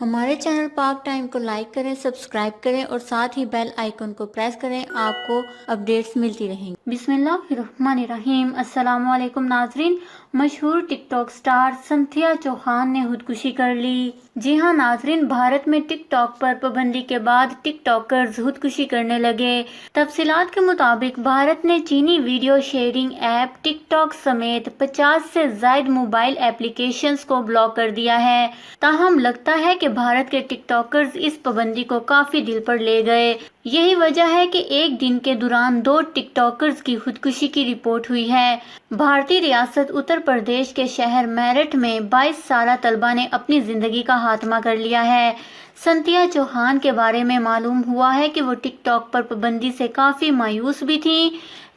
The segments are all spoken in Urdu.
ہمارے چینل پاک ٹائم کو لائک کریں، سبسکرائب کریں اور ساتھ ہی بیل آئیکن کو پریس کریں، آپ کو اپڈیٹس ملتی رہیں گی۔ بسم اللہ الرحمن الرحیم۔ السلام علیکم ناظرین، مشہور ٹک ٹاک سٹار سنتھیا چوہان نے خودکشی کر لی۔ جی ہاں ناظرین، بھارت میں ٹک ٹاک پر پابندی کے بعد ٹک ٹاکرز خودکشی کرنے لگے۔ تفصیلات کے مطابق بھارت نے چینی ویڈیو شیئرنگ ایپ ٹک ٹاک سمیت 50 سے زائد موبائل ایپلیکیشنز کو بلاک کر دیا ہے۔ تاہم لگتا ہے کہ بھارت کے ٹک ٹاکرز اس پابندی کو کافی دل پر لے گئے۔ یہی وجہ ہے کہ ایک دن کے دوران 2 ٹک ٹاکرز کی خودکشی کی رپورٹ ہوئی ہے۔ بھارتی ریاست اتر پردیش کے شہر میرٹھ میں 22 سالہ طالبہ نے اپنی زندگی کا خاتمہ کر لیا ہے۔ سنتھیا چوہان کے بارے میں معلوم ہوا ہے کہ وہ ٹک ٹاک پر پابندی سے کافی مایوس بھی تھیں۔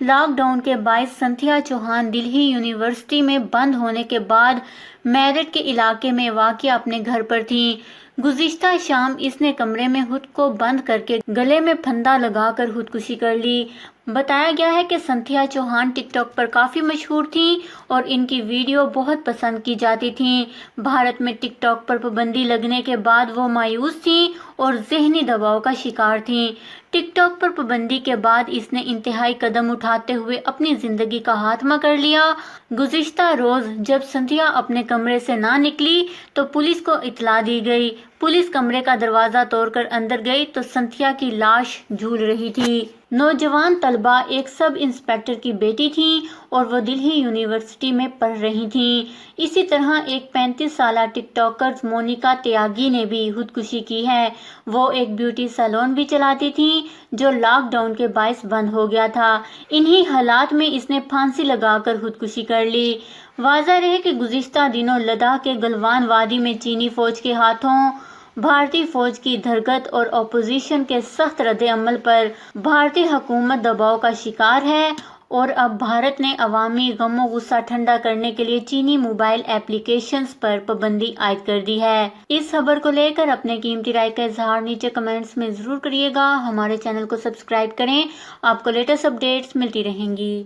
لاک ڈاؤن کے باعث سنتھیا چوہان دلہی یونیورسٹی میں بند ہونے کے بعد میرٹھ کے علاقے میں واقع اپنے گھر پر تھیں۔ گزشتہ شام اس نے کمرے میں خود کو بند کر کے گلے میں پھندا لگا کر خودکشی کر لی۔ بتایا گیا ہے کہ سنتھیا چوہان ٹک ٹاک پر کافی مشہور تھیں اور ان کی ویڈیو بہت پسند کی جاتی تھیں۔ بھارت میں ٹک ٹاک پر پابندی لگنے کے بعد وہ مایوس تھیں اور ذہنی دباؤ کا شکار تھیں۔ ٹک ٹاک پر پابندی کے بعد اس نے انتہائی قدم اٹھاتے ہوئے اپنی زندگی کا خاتمہ کر لیا۔ گزشتہ روز جب سنتھیا اپنے کمرے سے نہ نکلی تو پولیس کو اطلاع دی گئی۔ پولیس کمرے کا دروازہ توڑ کر اندر گئی تو سنتھیا کی لاش جھول رہی تھی۔ نوجوان طالبہ ایک سب انسپکٹر کی بیٹی تھیں اور وہ دلہی یونیورسٹی میں پڑھ رہی تھیں۔ اسی طرح ایک 35 سالہ ٹک ٹاکر مونیکا تیاگی نے بھی خودکشی کی ہے۔ وہ ایک بیوٹی سیلون بھی چلاتی تھیں جو لاک ڈاؤن کے باعث بند ہو گیا تھا۔ انہی حالات میں اس نے پھانسی لگا کر خودکشی کر لی۔ واضح رہے کہ گزشتہ دنوں لداخ کے گلوان وادی میں چینی فوج کے ہاتھوں بھارتی فوج کی دھرگت اور اپوزیشن کے سخت رد عمل پر بھارتی حکومت دباؤ کا شکار ہے اور اب بھارت نے عوامی غم و غصہ ٹھنڈا کرنے کے لیے چینی موبائل ایپلیکیشنز پر پابندی عائد کر دی ہے۔ اس خبر کو لے کر اپنے قیمتی رائے کا اظہار نیچے کمنٹس میں ضرور کریے گا۔ ہمارے چینل کو سبسکرائب کریں، آپ کو لیٹسٹ اپڈیٹس ملتی رہیں گی۔